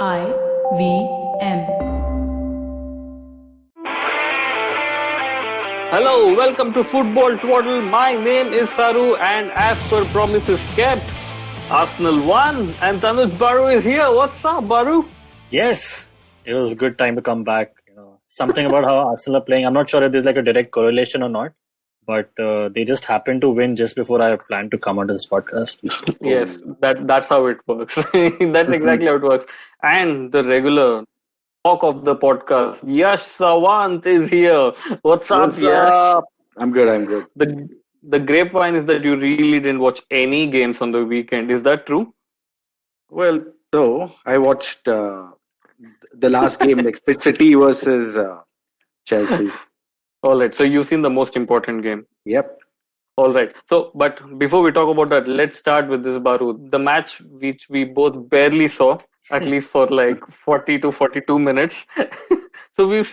IVM. Hello, welcome to Football Twaddle. My name is Saru, and as per promises kept, Arsenal won, and Tanuj Baru is here. What's up, Baru? Yes, it was a good time to come back. Something about how Arsenal are playing. I'm not sure if there's like a direct correlation or not, but they just happened to win just before I planned to come onto this podcast. Yes, that's how it works. That's exactly how it works. And the regular talk of the podcast, Yash Sawant is here. What's up, What's Yash? up? I'm good. The grapevine is that you really didn't watch any games on the weekend. Is that true? Well, so I watched the last game, like City versus Chelsea. All right. So you've seen the most important game. Yep. All right. So, but before we talk about that, let's start with this, Baru. The match which we both barely saw, at least for like 40 to 42 minutes. So we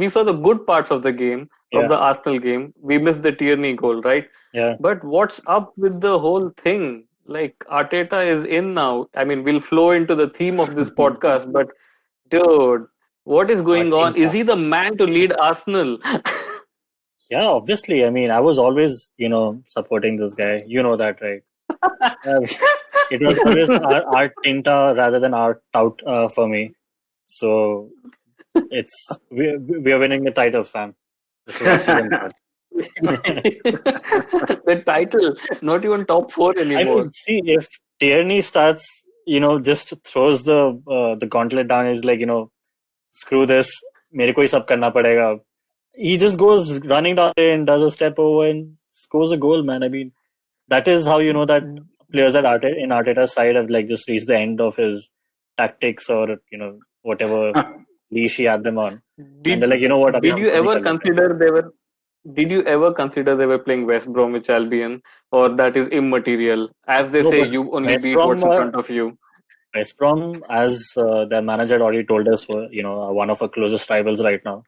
saw the good parts of the game, of the Arsenal game. We missed the Tierney goal, right? Yeah. But what's up with the whole thing? Like, Arteta is in now. I mean, we'll flow into the theme of this podcast, but dude, what is going on? Is he the man to lead Arsenal? Yeah, obviously. I mean, I was always, supporting this guy. You know that, right? It was always Art Tinta rather than Art Tout for me. So we are winning the title, fam. This is our The title, not even top 4 I anymore. mean, see, if Tierney starts, just throws the gauntlet down, is like, screw this, mere ko hi sab karna padega. He just goes running down there and does a step over and scores a goal, man. I mean, that is how you know that players in Arteta's side have like just reached the end of his tactics or whatever leash he had them on. And they're like, you know what? Did you ever consider they were playing West Bromwich Albion, or that is immaterial? As they say, you only West beat Brom what's in front of you. West Brom, as their manager had already told us, were one of our closest rivals right now.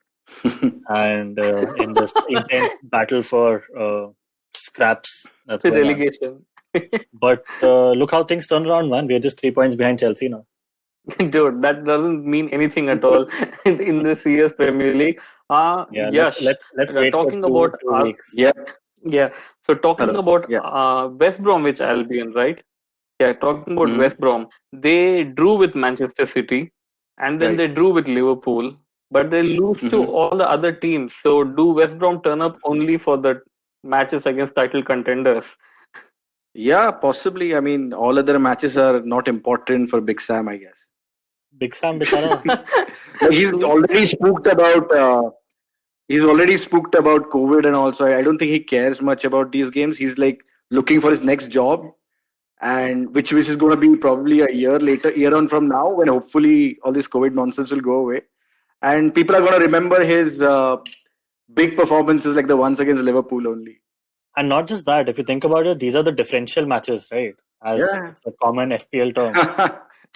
And in this intense battle for scraps, that's The going on. relegation. But look how things turned around, man. We're just 3 points behind Chelsea now. Dude, that doesn't mean anything at all in the CS Premier League. Yes. Let's wait talking for about two weeks. Yeah. So talking Hello. about West Bromwich Albion, right? Yeah, talking about West Brom, they drew with Manchester City, and then they drew with Liverpool, but they lose to all the other teams. So do West Brom turn up only for the matches against title contenders? Yeah, possibly. I mean, all other matches are not important for Big Sam, I guess. Big Sam Bichara. He's already spooked about. He's already spooked about COVID and also I don't think he cares much about these games. He's like looking for his next job, and which is going to be probably a year on from now, when hopefully all this COVID nonsense will go away, and people are going to remember his big performances like the ones against Liverpool only. And not just that, if you think about it, these are the differential matches, right? As it's a common FPL term.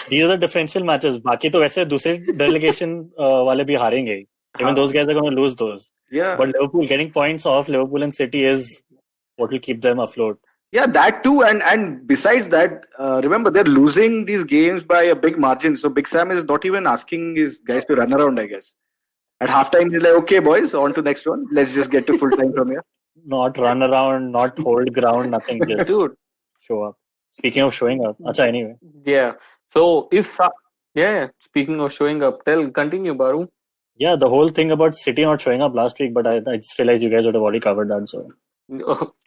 These are the differential matches. Baki to वैसे दूसरे delegation वाले भी हारेंगे. Even those guys are going to lose those. Yeah. But Liverpool getting points off Liverpool and City is what will keep them afloat. Yeah, that too. And besides that, remember, they're losing these games by a big margin. So Big Sam is not even asking his guys to run around, I guess. At halftime, he's like, okay, boys, on to next one. Let's just get to full time from here. Not run around, not hold ground, nothing. Just show up. Speaking of showing up. Acha, anyway. Yeah. So speaking of showing up, continue, Baru. Yeah, the whole thing about City not showing up last week, but I just realized you guys would have already covered that. So.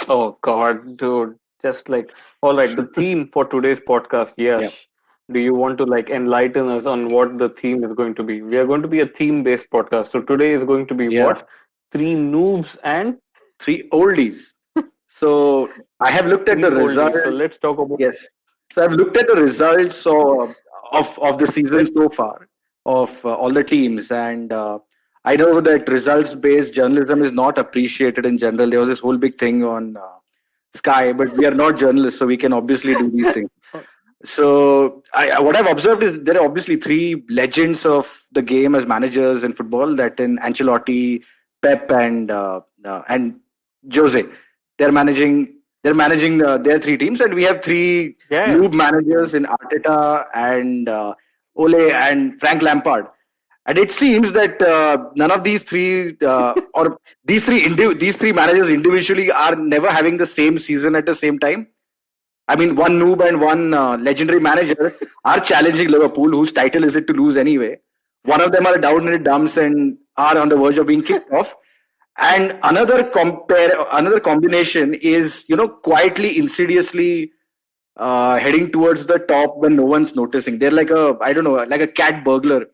Oh God, dude! Just like, all right, the theme for today's podcast. Yes. Yeah. Do you want to like enlighten us on what the theme is going to be? We are going to be a theme-based podcast. So today is going to be what? 3 noobs and 3 oldies. So I have looked at the results. So let's talk about. Yes. So I've looked at the results of the season so far of all the teams, and I know that results-based journalism is not appreciated in general. There was this whole big thing on Sky, but we are not journalists, so we can obviously do these things. So what I've observed is there are obviously 3 legends of the game as managers in football, that in Ancelotti, Pep, and Jose. They're managing their 3 teams, and we have 3 noob managers in Arteta and Ole, and Frank Lampard. And it seems that none of these three, or these three managers individually are never having the same season at the same time. I mean, one noob and one legendary manager are challenging Liverpool, whose title is it to lose anyway. One of them are down in the dumps and are on the verge of being kicked off. And another combination is, quietly, insidiously heading towards the top when no one's noticing. They're like like a cat burglar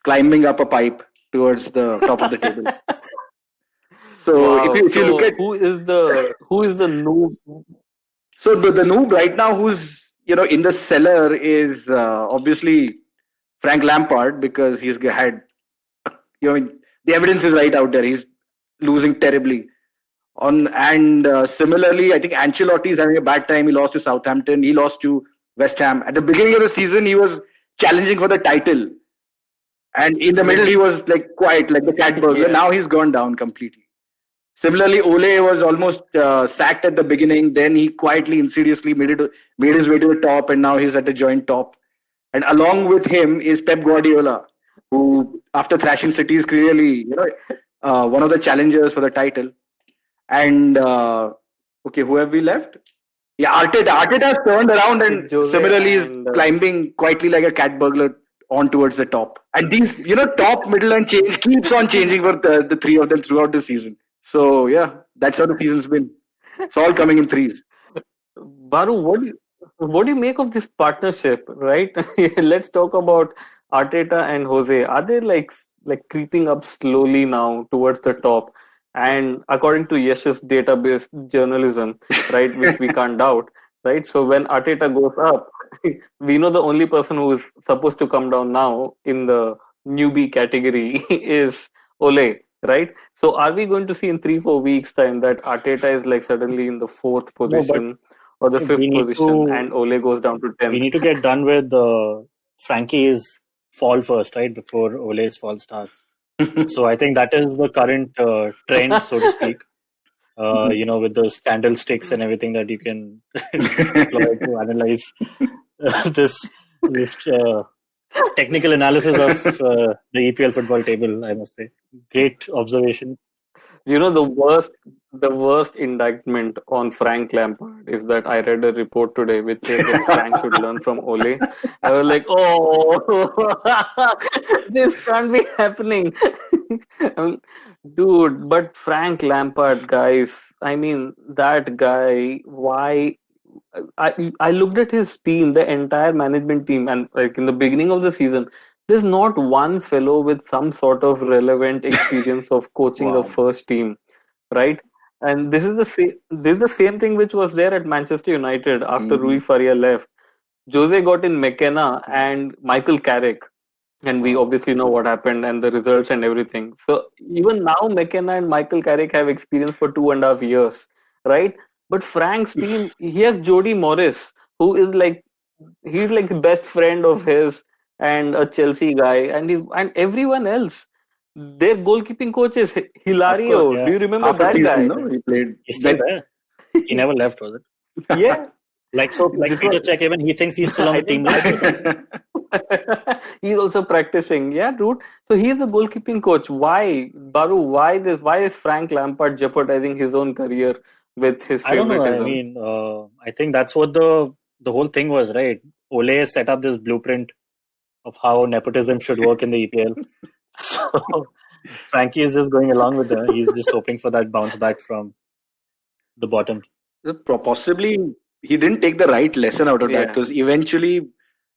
climbing up a pipe towards the top of the table. So Wow. if you look at who is the noob? So the noob right now who's in the cellar is obviously Frank Lampard, because he's had the evidence is right out there. He's losing terribly. Similarly, I think Ancelotti is having a bad time. He lost to Southampton. He lost to West Ham. At the beginning of the season, he was challenging for the title, and in the middle, he was like quiet, like the cat burglar. Now he's gone down completely. Similarly, Ole was almost sacked at the beginning. Then he quietly, insidiously made his way to the top, and now he's at the joint top. And along with him is Pep Guardiola, who, after thrashing City, is clearly one of the challengers for the title. And who have we left? Yeah, Arteta has turned around and similarly is climbing quietly like a cat burglar on towards the top. And these, top, middle, and change keeps on changing for the three of them throughout the season. So yeah, that's how the season's been. It's all coming in threes. Baru, what do you make of this partnership? Right? Let's talk about Arteta and Jose. Are they like creeping up slowly now towards the top? And according to Yash's database journalism, right, which we can't doubt, right? So when Arteta goes up, we know the only person who is supposed to come down now in the newbie category is Ole, right? So are we going to see in 3-4 weeks time that Arteta is like suddenly in the 4th position or the 5th position and Ole goes down to 10th? We need to get done with Frankie's fall first, right? Before Ole's fall starts. So I think that is the current trend, so to speak. With the candlesticks and everything that you can deploy to analyze this technical analysis of the EPL football table, I must say. Great observation. The worst indictment on Frank Lampard is that I read a report today which said that Frank should learn from Ole. I was like, this can't be happening. Dude, but Frank Lampard, guys, I mean, that guy, why... I looked at his team, the entire management team, and like in the beginning of the season, there's not one fellow with some sort of relevant experience of coaching a first team, right? And this is the same thing which was there at Manchester United after Rui Faria left. Jose got in McKenna and Michael Carrick, and we obviously know what happened and the results and everything. So even now, McKenna and Michael Carrick have experience for 2.5 years, right? But Frank's team, he has Jody Morris, who is he's like the best friend of his and a Chelsea guy, and everyone else. Their goalkeeping coach is Hilario. Course, yeah. Do you remember After that season, guy? No? He played. He's still there. He never left, was it? Yeah. Peter Check, even he thinks he's still on the team. He's also practicing. Yeah, dude. So he's the goalkeeping coach. Why, Baru? Why is Frank Lampard jeopardizing his own career with his favoritism? I don't know. I mean, I think that's what the whole thing was, right? Ole set up this blueprint of how nepotism should work in the EPL. So Frankie is just going along with that. He's just hoping for that bounce back from the bottom. Possibly he didn't take the right lesson out of that, because eventually, in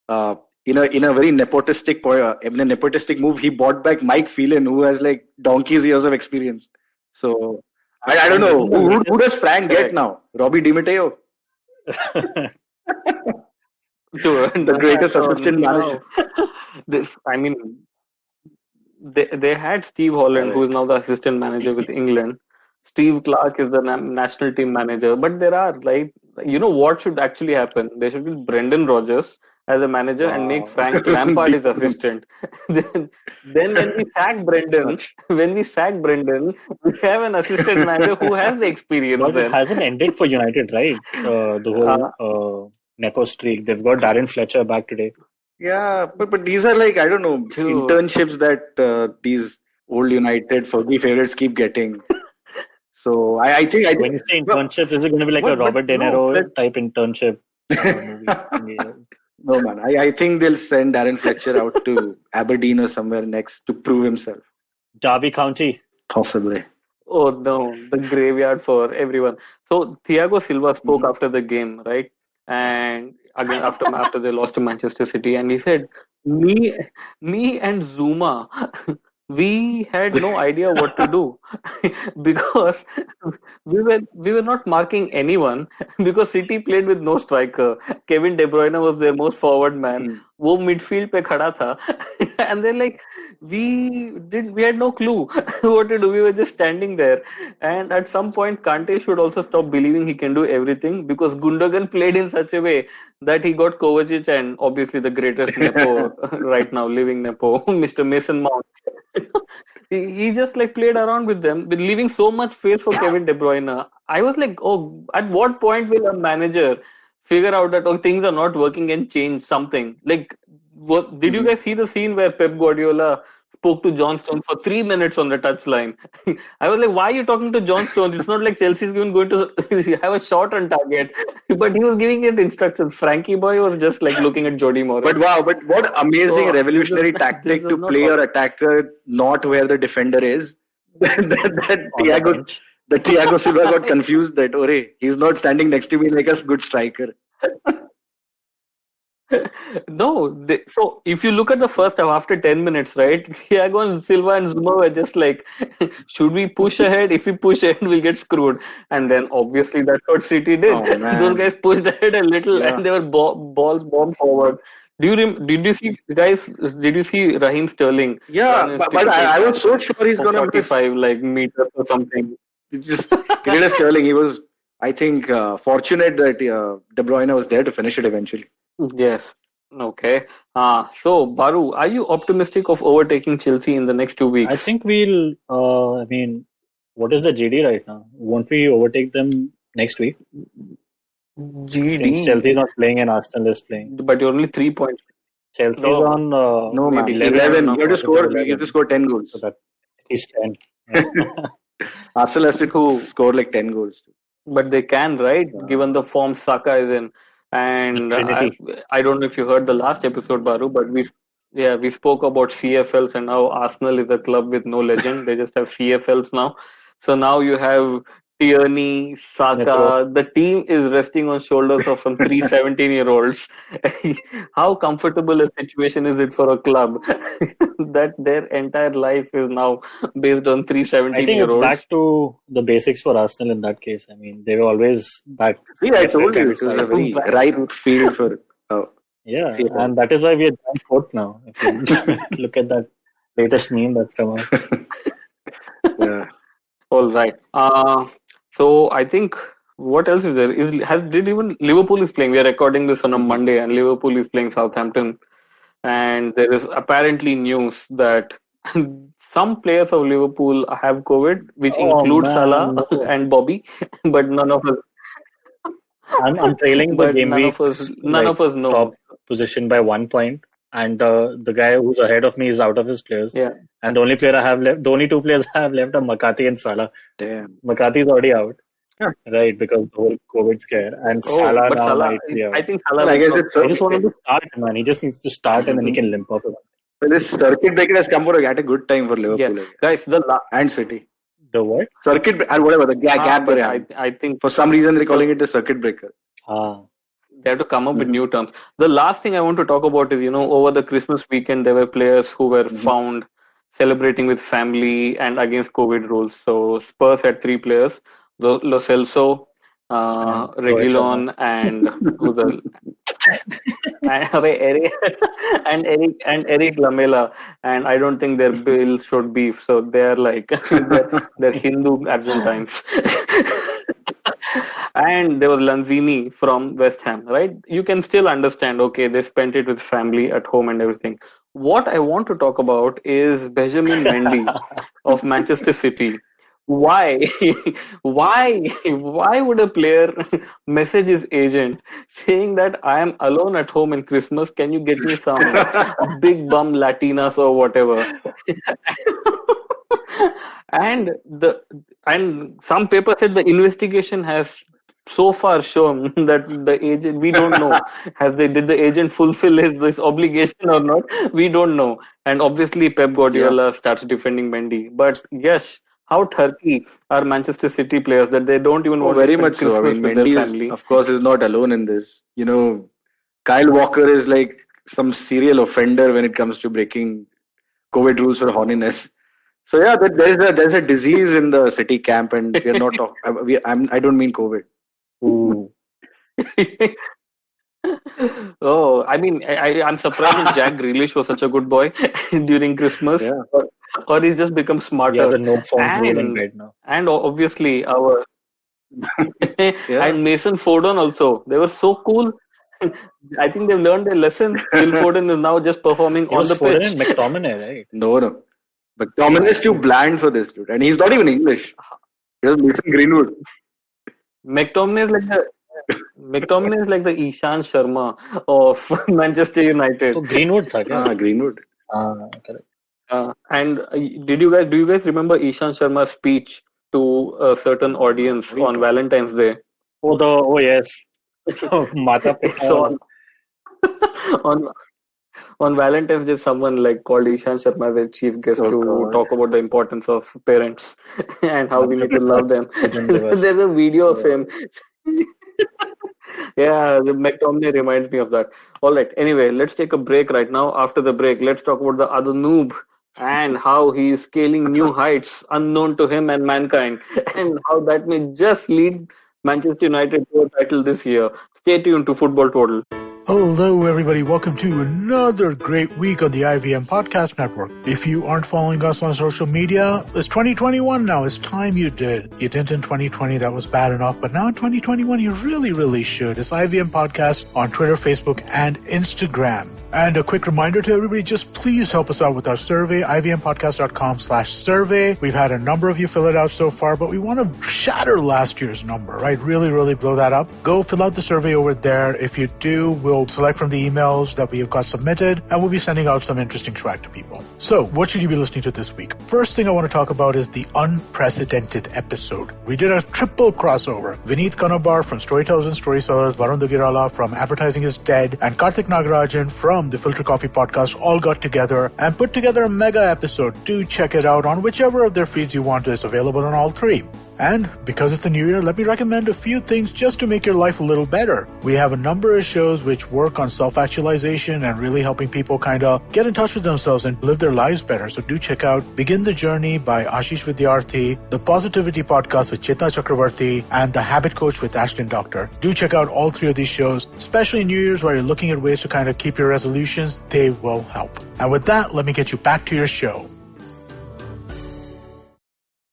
a very nepotistic move, he bought back Mike Phelan, who has like donkey's years of experience. So I don't know who does Frank get now? Robbie DiMatteo, the greatest assistant manager. I mean, they had Steve Holland, who is now the assistant manager with England. Steve Clark is the national team manager. But there are, what should actually happen? There should be Brendan Rodgers as a manager and make Frank Lampard his assistant. then when we sack Brendan, we have an assistant manager who has the experience. But it hasn't ended for United, right? The whole Nepo streak. They've got Darren Fletcher back today. Yeah, but these are like, I don't know, Dude. internships that these old United Fergie favorites keep getting. So I When think, you say well, internship, is it going to be like a But Robert De no, Niro type internship movie? no man, I think they'll send Darren Fletcher out to Aberdeen or somewhere next to prove himself. Derby County. Possibly. oh no, the graveyard for everyone. So Thiago Silva spoke Mhm. after the game, right? And again after they lost to Manchester City, and he said, "Me, me and Zuma, we had no idea what to do because we were not marking anyone because City played with no striker. Kevin De Bruyne was their most forward man. Mm. वो midfield पे खड़ा था, and then like we had no clue what to do. We were just standing there, and at some point Kante should also stop believing he can do everything because Gundogan played in such a way that he got Kovacic and obviously the greatest Nepo right now, living Nepo, Mr. Mason Mount. He just like played around with them, with leaving so much space for Kevin De Bruyne. I was like, oh, at what point will a manager figure out that oh, things are not working and change something? Like, what did you Mhm. guys see the scene where Pep Guardiola spoke to John Stones for 3 minutes on the touchline? I was like, why are you talking to John Stones? It's not like Chelsea's even going to have a shot on target, but he was giving it instructions. Frankie Boy was just like looking at Jody Morris. But wow, but what amazing So revolutionary this tactic was to not play your attacker not where the defender is. that On the Thiago bench. that Thiago Silva got confused that Ore, he's not standing next to me like a good striker. No, so if you look at the first half, after 10 minutes, right? Thiago and Silva and Zuma were just like, should we push ahead? If we push ahead, we'll get screwed. And then obviously that's what City did. Oh Those man. guys pushed ahead a little Yeah. and they were balls bombed forward. Did you see, guys, did you see Raheem Sterling Yeah, run his but typical I was so stance sure he's for gonna miss. 45 like meters or something? It's just greatest Sterling. He was, I think, fortunate that De Bruyne was there to finish it eventually. Yes. Okay. So Baru, are you optimistic of overtaking Chelsea in the next 2 weeks? I think we'll. I mean, what is the GD right now? Won't we overtake them next week? Since GD, Chelsea is not playing and Arsenal is playing. but you're only 3 points. Chelsea is No, on No man, maybe 11, 11 11. now. You have to positive score. You have to 11. score 10 So goals. that's at least 10. Yeah. Arsenal has to Who? score like 10 goals. But they can, right? Given the form Saka is in. The And Trinity. I don't know if you heard the last episode, Baru, but we spoke about CFLs and how Arsenal is a club with no legend. They just have CFLs now. So now you have Tierney, Smith Rowe. Saka. The team is resting on shoulders of some 3 17-year-olds. How comfortable a situation is it for a club that their entire life is now based on three I think it's 17-year-olds? back to the basics for Arsenal in that case. I mean, they were always that See, I CFL told you kind of it was a side. very Back ripe field for Yeah, CFL. and that is why we are down fourth now. If you look at that latest meme that's come out. Yeah. All right. So I think what else is there? Did even Liverpool is playing? We are recording this on a Mhm. Monday, and Liverpool is playing Southampton. And there is apparently news that some players of Liverpool have COVID, which Oh includes Salah man, no. and Bobby, but none of us, I'm trailing the but game weeks none like of us know. top position by 1 point, and the guy who's ahead of me is out of his players. Yeah. And the only player I have left, the only two players I have left are McCarthy and Salah. Damn. McCarthy is already out, Yeah. right, because of the whole COVID scare, and Oh, Salah but now Salah, might be I out. think Well, Salah I will guess not. I just want him to start, man. He just needs to start, and then he can limp off. this circuit breaker has come for at a good time for Yeah, Liverpool, I guess. guys, And City. The what? And whatever, the gap but they're having. I think For some reason, they're so. calling it the circuit breaker. They have to come up with Mhm. new terms. The last thing I want to talk about is, over the Christmas weekend, there were players who were found celebrating with family and against COVID rules. So Spurs had three players: Lo Celso, And Rohit Sharma. Reguilon, and who's the Eric and Eric Lamela. And I don't think their bill should beef. So they're like they're Hindu Argentines. And there was Lanzini from West Ham, right? You can still understand, okay, they spent it with family at home and everything. What I want to talk about is Benjamin Mendy of Manchester City. why why would a player message his agent saying that I am alone at home in Christmas, can you get me some big bum Latinas or whatever? and the and some paper said the investigation has so far shown that the agent, we don't know, did the agent fulfill his this obligation or not, we don't know. And obviously Pep Yeah. Guardiola starts defending Mendy, but yes, how turkey are Manchester City players that they don't even Oh, want to very spend much so. I Christmas mean, with their Mendy is, family. of course, is not alone in this. Kyle Walker is like some serial offender when it comes to breaking COVID rules for horniness. So yeah, there's a disease in the City camp, and we are not talking. I don't mean COVID. Ooh. Oh, I mean, I'm surprised that Jack Grealish was such a good boy during Christmas, Yeah. or he's just become He has smarter. a no phone rule in And bed now. obviously our Yeah. and Mason Foden also. They were so cool. I think they've learned their lesson. Phil Foden is now just performing It on was the Foden pitch. and McTominay, right? No. But Tomlin is too bland for this dude, and he's not even English. He was Mason Greenwood. McTominay is like the Ishan Sharma of Manchester United. So Greenwood tha kya? Greenwood. Correct. And do you guys remember Ishan Sharma's speech to a certain audience on Valentine's Day? Oh yes. Mata So Pita. on on Valentine's Day, someone like called Ishan Sharma as a chief guest Oh, to God. talk about the importance of parents and how we need to love them. Children Divas. There's a video of him. Yeah, the McTominay reminds me of that. All right. Anyway, let's take a break right now. After the break, let's talk about the other noob and how he is scaling new heights unknown to him and mankind, and how that may just lead Manchester United to a title this year. Stay tuned to Football Twaddle. Hello, everybody. Welcome to another great week on the IVM Podcast Network. If you aren't following us on social media, it's 2021 now. It's time you did. You didn't in 2020. That was bad enough. But now in 2021, you really, really should. It's IVM Podcast on Twitter, Facebook, and Instagram. And a quick reminder to everybody, just please help us out with our survey, ivmpodcast.com/survey. We've had a number of you fill it out so far, but we want to shatter last year's number, right? Really, really blow that up. Go fill out the survey over there. If you do, we'll select from the emails that we have got submitted, and we'll be sending out some interesting swag to people. So, what should you be listening to this week? First thing I want to talk about is the unprecedented episode. We did a triple crossover. Vineet Kanabar from Storytellers and Storysellers, Varun Dugirala from Advertising is Dead, and Karthik Nagarajan from the Filter Coffee Podcast all got together and put together a mega episode. Do check it out on whichever of their feeds you want. It's available on all three. And because it's the new year, let me recommend a few things just to make your life a little better. We have a number of shows which work on self-actualization and really helping people kind of get in touch with themselves and live their lives better. So do check out Begin the Journey by Ashish Vidyarthi, The Positivity Podcast with Cheta Chakravarti, and The Habit Coach with Ashton Doctor. Do check out all three of these shows, especially New Year's while you're looking at ways to kind of keep your resolutions. They will help. And with that, let me get you back to your show.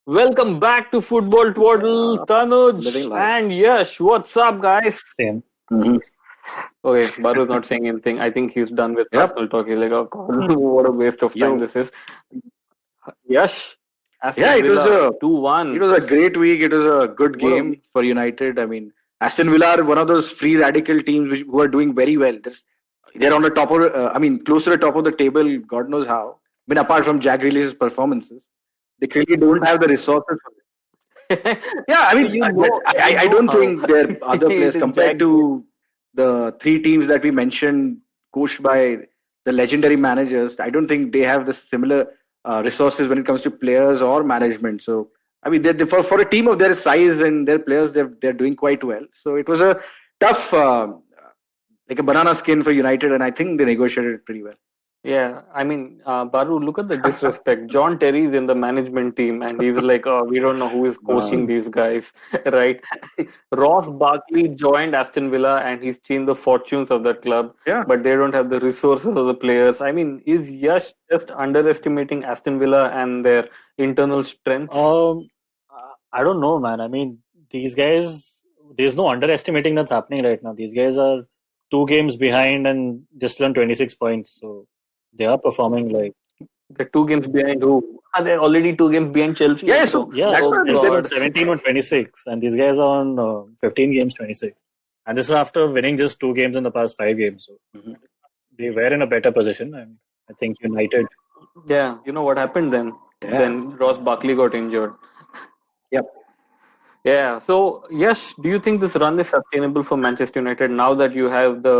Welcome back to Football Twaddle, Tanuj and Yash. What's up, guys? Same. Mm-hmm. Okay, Baru's not saying anything. I think he's done with personal talk. He's like, oh God, what a waste of time this is. Yash, Aston Villa, 2-1. It was a great week. It was a good game for United. I mean, Aston Villa are one of those free radical teams who are doing very well. They're on the top of, close to the top of the table. God knows how. I mean, apart from Jack Grealish's performances, they clearly don't have the resources for it. Yeah, I mean, I don't think there are other players compared to the three teams that we mentioned, coached by the legendary managers. I don't think they have the similar resources when it comes to players or management. So, I mean, for a team of their size and their players, they're doing quite well. So it was a tough, like a banana skin for United, and I think they negotiated it pretty well. Yeah, I mean, Baru, look at the disrespect. John Terry's in the management team, and he's like, oh, we don't know who is coaching these guys, right? Ross Barkley joined Aston Villa, and he's changed the fortunes of that club, but they don't have the resources of the players. I mean, is Yash just underestimating Aston Villa and their internal strength? I don't know, man. I mean, these guys, there's no underestimating that's happening right now. These guys are 2 games behind and just still on 26 points. So they are performing like. They're 2 games behind who? They're already 2 games behind Chelsea. Yeah, also. so Yeah, that's so what I'm they're on God. 17 or 26, and these guys are on 15 games, 26. And this is after winning just 2 games in the past 5 games. So Mhm. they were in a better position, and I think United. Yeah, you know what happened then? Yeah. Then Ross Barkley got injured. Yep. Yeah. So, yes, do you think this run is sustainable for Manchester United now that you have the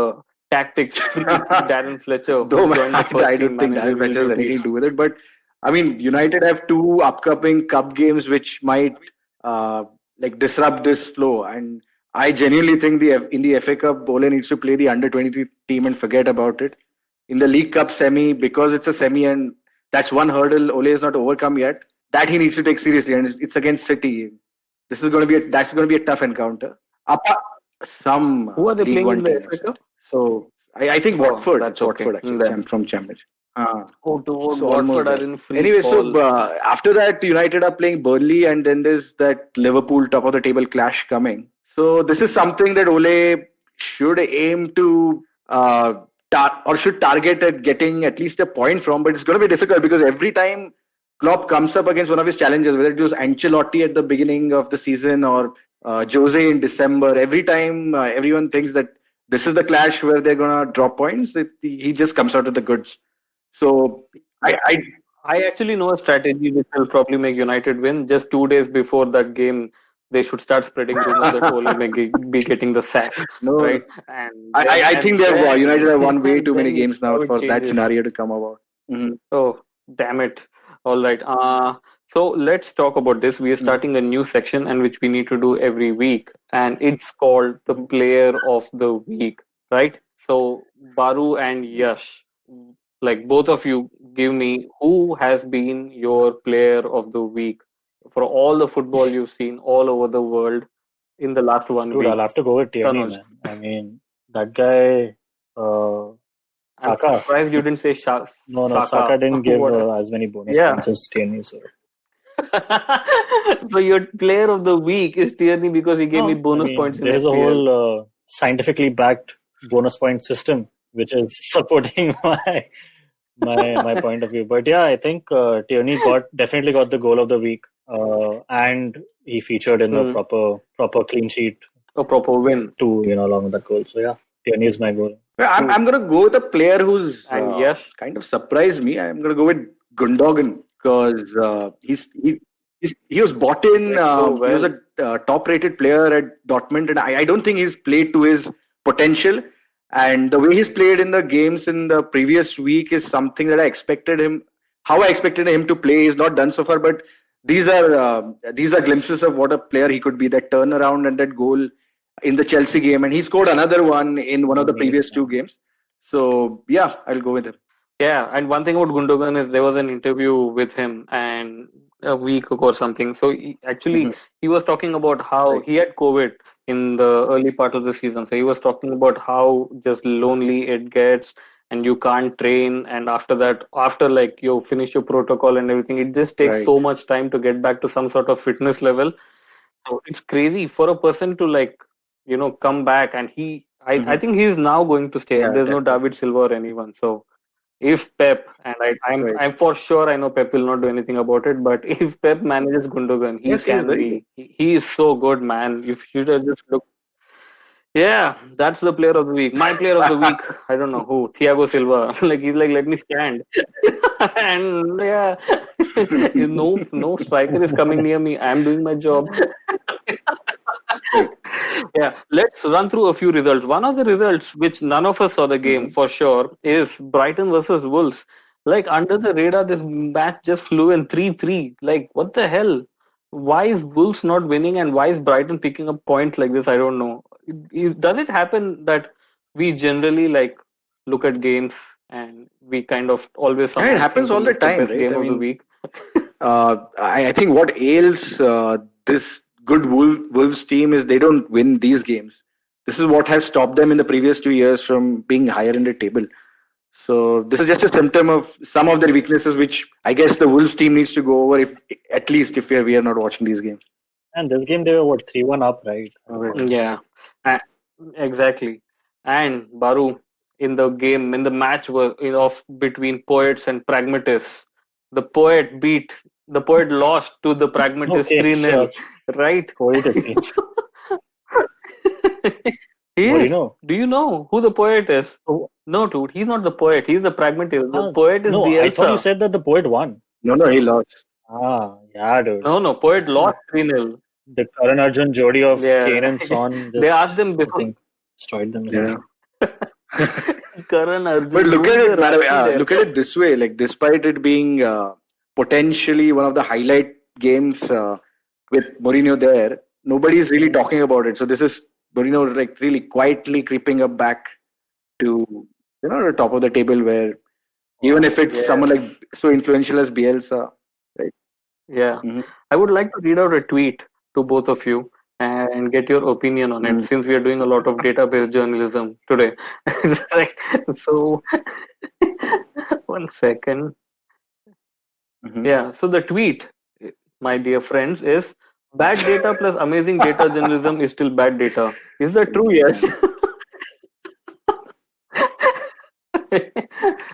tactics freak Darren Fletcher Though who joined the first I team don't think Darren managerial Fletcher has anything duties? to do with it, but I mean, United have 2 upcoming cup games which might like disrupt this flow, and I genuinely think in the FA Cup, Ole needs to play the under-23 team and forget about it. In the League Cup semi, because it's a semi and that's one hurdle Ole has not overcome yet. That he needs to take seriously, and it's against City. That's going to be a tough encounter. Apart some Who are they League playing One in the team, FA Cup? so I think Oh, Watford. that's It's okay. Watford actually, Then. from Championship. Oh, So almost Watford are there. in free Anyway, fall. so after that, United are playing Burnley, and then there's that Liverpool top of the table clash coming. So this is something that Ole should aim to or should target at getting at least a point from. But it's going to be difficult because every time Klopp comes up against one of his challenges, whether it was Ancelotti at the beginning of the season or Jose in December, every time everyone thinks that this is the clash where they're going to drop points. He just comes out of the goods. So I actually know a strategy which will probably make United win. Just 2 days before that game, they should start spreading rumors that Ole may be getting the sack, no, right? And I think they've United have won way too many then games now how it for that changes. scenario to come about. Mhm. Oh, damn it! All right. So let's talk about this. We are starting a new section, and which we need to do every week, and it's called the Player of the Week, right? So Baru and Yash, like both of you, give me who has been your Player of the Week for all the football you've seen all over the world in the last one Dude, week. I'll have to go with Tierney, Tanuj, man. I mean, that guy, I'm Saka. surprised you didn't say No, Saka. Saka didn't give What? as many bonus Yeah. points as Tierney. So. So your player of the week is Tierney because he gave me bonus points in There's a FPL. whole scientifically backed bonus point system which is supporting my point of view. But yeah, I think Tierney definitely got the goal of the week, and he featured in a proper clean sheet. A proper win. To along with that goal. So yeah, Tierney is my goal. Well, I'm going to go with a player who's And yes, kind of surprised me. I'm going to go with Gundogan because he was bought in. so well. He was a top-rated player at Dortmund, and I don't think he's played to his potential. And the way he's played in the games in the previous week is something that I expected him. How I expected him to play. He's not done so far, but these are glimpses of what a player he could be. That turnaround and that goal in the Chelsea game, and he scored another one in one of the previous 2 games. So yeah, I'll go with him. Yeah, and one thing about Gundogan is there was an interview with him and a week ago or something. So he was talking about how he had COVID in the early part of the season. So he was talking about how just lonely it gets and you can't train. And after that, after like you finish your protocol and everything, it just takes so much time to get back to some sort of fitness level. So it's crazy for a person to come back. And I think he's now going to stay. There's no David Silva or anyone. So if Pep, and I'm for sure I know Pep will not do anything about it, but if Pep manages Gundogan, he is so good, man. You should have just looked. Yeah, that's the player of the week. My player of the week, I don't know who, Thiago Silva. He's like, let me stand. And yeah, no striker is coming near me. I'm doing my job. Yeah, let's run through a few results. One of the results, which none of us saw the game for sure, is Brighton versus Wolves. Like under the radar, this match just flew in 3-3. Like, what the hell? Why is Wolves not winning and why is Brighton picking up points like this? I don't know. Does it happen that we generally look at games and we kind of always it happens all the time, best right? game of the week? I think what ails this good Wolves team is they don't win these games. This is what has stopped them in the previous 2 years from being higher in the table. So this is just a symptom of some of their weaknesses, which I guess the Wolves team needs to go over, if we are not watching these games. And this game they were 3-1 up, right? Yeah, exactly. And Baru in the match was of between poets and pragmatists. The poet lost to the pragmatist Okay, 3-0, sure. right? Poet it means. He is. Mourinho. Do you know who the poet is? Oh, No, dude, he's not the poet. He's the pragmatist. The ah, poet is no, I thought you Bielsa. said that the poet won. No, he lost. Ah, yeah, dude. No, poet lost 3-0. The Karan Arjun Jodi of Yeah. Kane and Son They just, asked him I before. think, destroyed them. Yeah. Karan Arjun. But look at who's it, the by the way, Rashi there? look at it this way. Like, despite it being potentially one of the highlight games with Mourinho there, nobody is really talking about it. So this is Mourinho like really quietly creeping up back to the top of the table, where even if it's someone like so influential as Bielsa, right? Yeah. Mhm. I would like to read out a tweet to both of you and get your opinion on it, since we are doing a lot of database journalism today. Right. So, one second. Mhm. Yeah. So the tweet, my dear friends, is bad data plus amazing data journalism is still bad data. Is that true? Yes.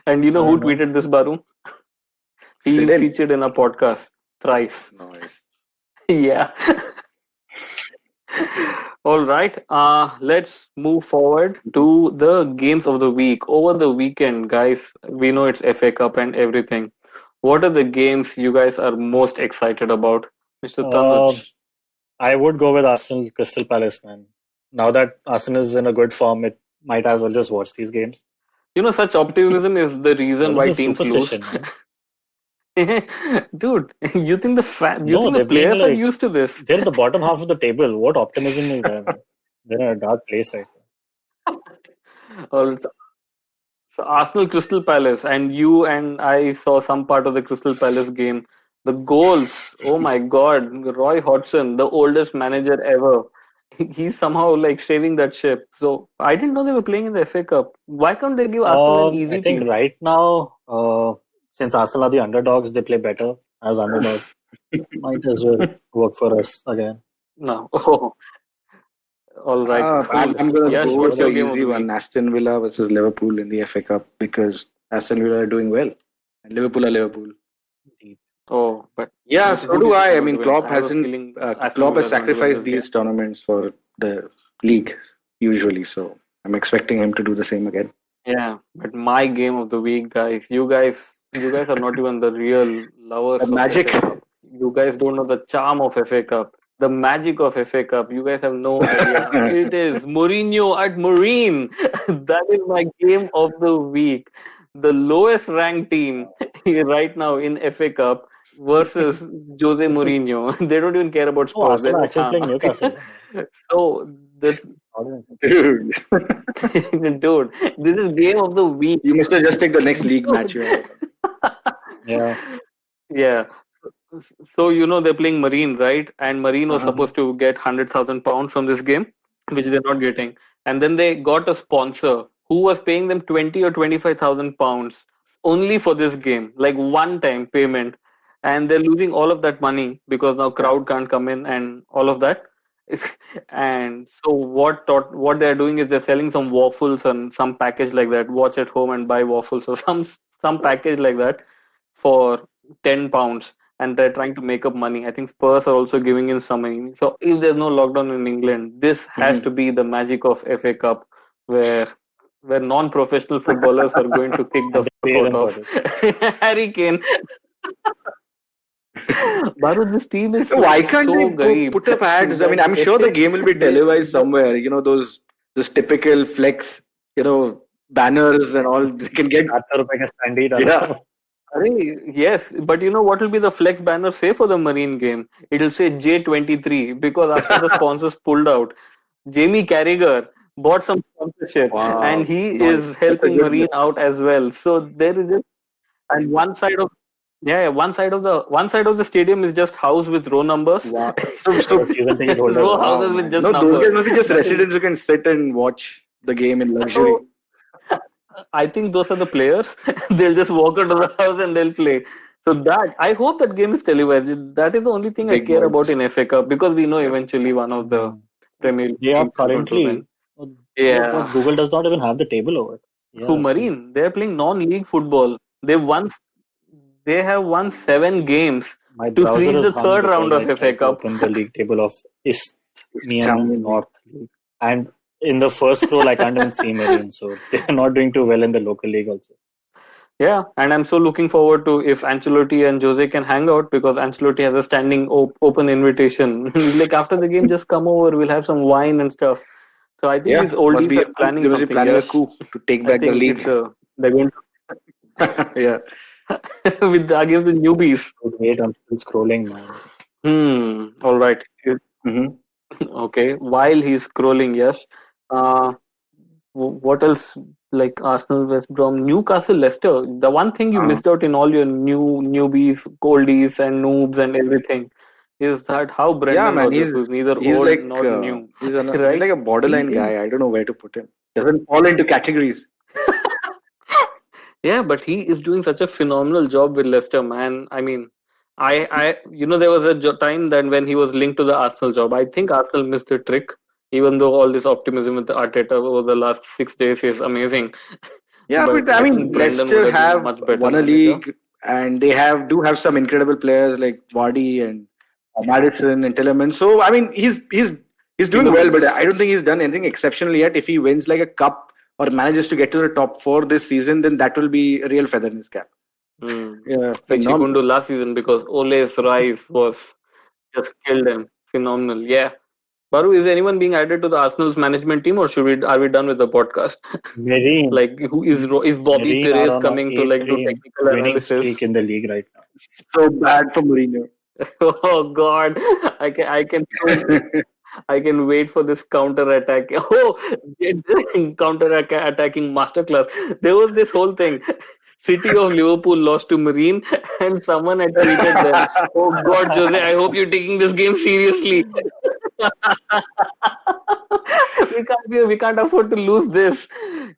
And you know who tweeted this, Baru? He Sit in. featured in a podcast thrice. Nice. Yeah. All right. Let's move forward to the games of the week. Over the weekend, guys, we know it's FA Cup and everything. What are the games you guys are most excited about, Mr. Tanuj? I would go with Arsenal Crystal Palace, man. Now that Arsenal is in a good form, it might as well just watch these games. You know, such optimism is the reason What why is a teams lose. superstition, man? Dude, you think No, the they're being players are like used to this? they're at the bottom half of the table. What optimism is there, man? They're in a dark place right Or So Arsenal Crystal Palace, and you and I saw some part of the Crystal Palace game. The goals, oh my God, Roy Hodgson, the oldest manager ever. He's somehow like saving that ship. So I didn't know they were playing in the FA Cup. Why can't they give Arsenal an now. I easy think team? right now, since Arsenal are the underdogs, they play better as underdogs. Might as well work for us again. No. Oh, all right, cool. I'm going to Yash, go what's with the your game of easy the one: week? Aston Villa versus Liverpool in the FA Cup, because Aston Villa are doing well and Liverpool are Liverpool. Oh, but Yeah, who so do do you think I. are I going to mean, win? I have a feeling Aston Klopp Villa has is going to win sacrificed this game. these tournaments for the league usually, so I'm expecting him to do the same again. Yeah, but my game of the week, guys. You guys are not even the real lovers The of magic. FA Cup. You guys don't know the charm of FA Cup, the magic of FA Cup. You guys have no idea. It is Mourinho at Marine. That is my game of the week. The lowest ranked team right now in FA Cup versus Jose Mourinho. They don't even care about Oh, Spurs. They Arsenal know actually playing charm. Newcastle. So this Dude, dude, this is game of the week. you must have just take the next league match you have. Yeah. Yeah. So you know they're playing Marine, right? And Marine was Uh-huh. supposed to get £100,000 from this game, which they're not getting. And then they got a sponsor who was paying them 20 or £25,000 only for this game, like one time payment. And they're losing all of that money because now crowd can't come in and all of that. And so what they're doing is they're selling some waffles and some package like that. Watch at home and buy waffles or some package like that for £10, and they're trying to make up money. I think Spurs are also giving in some money. So if there's no lockdown in England, this has to be the magic of FA Cup, where non-professional footballers are going to kick the And they fuck pay out them for of this. Harry Kane. Baru, this team is Why can't so they garib. put up ads? I mean, I'm sure the game will be televised somewhere. You know, those typical flex, banners and all. They can get. 700 रुपए का stand ही डाला. Yeah. Yes, but you know what will be the flex banner say for the Marine game? It'll say J23 because after the sponsors pulled out, Jamie Carragher bought some sponsorship and Wow. he Nice. is That's a helping good Marine move. out as well. So there is just and one side of the stadium is just house with row numbers. Wow. So season ticket holder. Row Wow. houses with Man. just No, those guys numbers. must be just That is- residents who can sit and watch the game in luxury. I think those are the players. They'll just walk out of the house and they'll play. So that I hope that game is televised. That is the only thing I Big care boys. about in FA Cup because we know eventually one of the Premier League They are teams is going to currently. win. Yeah. Yeah. Google does not even have the table over it. Yeah, Who so- Marine? They're playing non-league football. They have won 7 games My to browser reach is the hung third round because of I FA tried to Cup. open the league table of Isthmian Isthmian. North League. And in the first scroll, I can't even see Marine. So they're not doing too well in the local league also. Yeah, and I'm so looking forward to if Ancelotti and Jose can hang out, because Ancelotti has a standing open invitation. Like after the game, just come over. We'll have some wine and stuff. So I think Yeah, these oldies be are planning they must be something. planning a Yes, coup to take I back the think league. they're going Yeah. against the newbies. Wait, I'm still scrolling, man. All right. Mm-hmm. Okay. While he's scrolling, yes. What else? Like Arsenal, West Brom, Newcastle, Leicester. The one thing you missed out in all your newbies, oldies, and noobs and everything is that how Yeah, Brendan man, Rodgers, who's neither he's old like nor new, he's right? like a borderline guy. I don't know where to put him. Doesn't fall into categories. Yeah, but he is doing such a phenomenal job with Leicester, man. I mean, there was a time that when he was linked to the Arsenal job, I think Arsenal missed the trick. Even though all this optimism with Arteta over the last 6 days is amazing, Yeah, but but I I mean, think Brendan would Leicester have been a have much better won a manager. league, and they have some incredible players like Vardy and Madison and Tielemans. So I mean, he's doing well, but I don't think he's done anything exceptional yet. If he wins like a cup or manages to get to the top 4 this season, then that will be a real feather in his cap. Yeah, which he couldn't do last season because Ole's rise was just killed him. Phenomenal. Yeah. Baru, is anyone being added to the Arsenal's management team, or are we done with the podcast? Marine. Like, who is Bobby Marine Perez are on coming to like do technical winning analysis? streak in the league right now. So bad for Mourinho. Oh God, I can wait for this counter attack. Oh, counter attacking masterclass. There was this whole thing. City of Liverpool lost to Marine, and someone had tweeted them. Oh God, Jose, I hope you're taking this game seriously. we can't afford to lose this.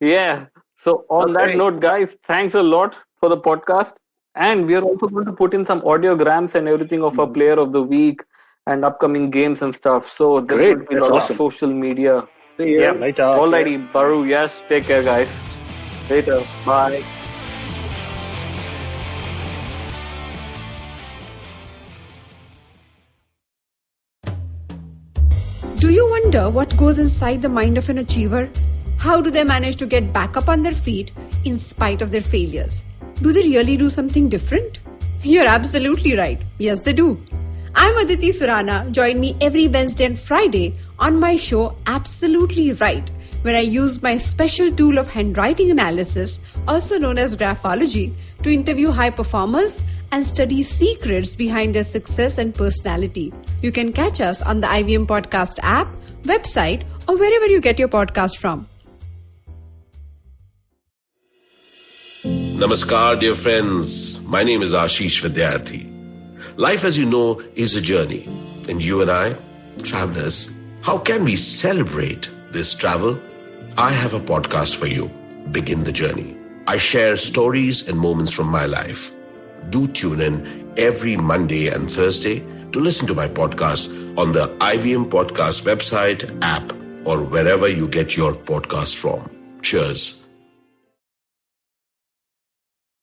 Yeah. So on that note, guys, thanks a lot for the podcast. And we are also going to put in some audiograms and everything of our player of the week and upcoming games and stuff. So there's going to be a lot of social media. See you. Yeah. Later. Alrighty, Baru, yes, take care, guys. Later. Bye. Do you wonder what goes inside the mind of an achiever? How do they manage to get back up on their feet in spite of their failures? Do they really do something different? You're absolutely right. Yes, they do. I'm Aditi Surana. Join me every Wednesday and Friday on my show Absolutely Right, where I use my special tool of handwriting analysis, also known as graphology, to interview high performers and study secrets behind their success and personality. You can catch us on the IVM Podcast app, website, or wherever you get your podcast from. Namaskar, dear friends. My name is Ashish Vidyarthi. Life, as you know, is a journey. And you and I, travelers, how can we celebrate this travel? I have a podcast for you, Begin the Journey. I share stories and moments from my life. Do tune in every Monday and Thursday to listen to my podcast on the IVM Podcast website, app, or wherever you get your podcast from. Cheers.